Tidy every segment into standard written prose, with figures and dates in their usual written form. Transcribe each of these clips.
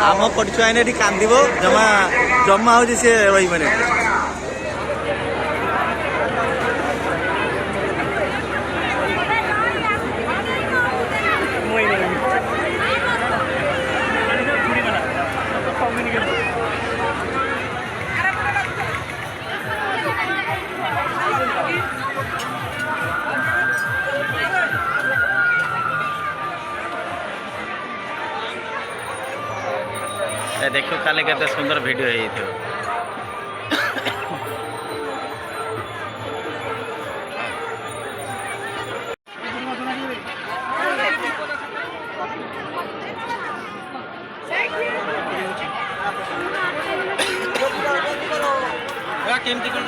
आम पड़छुआ आईने कांदब जमा जमा हो सी रही देखो काले केते सुंदर वीडियो है थो केमती कर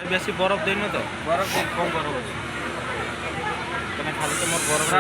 बेसी बरफ देन तो बरफ कम बरफ खाली तो मोर बरफ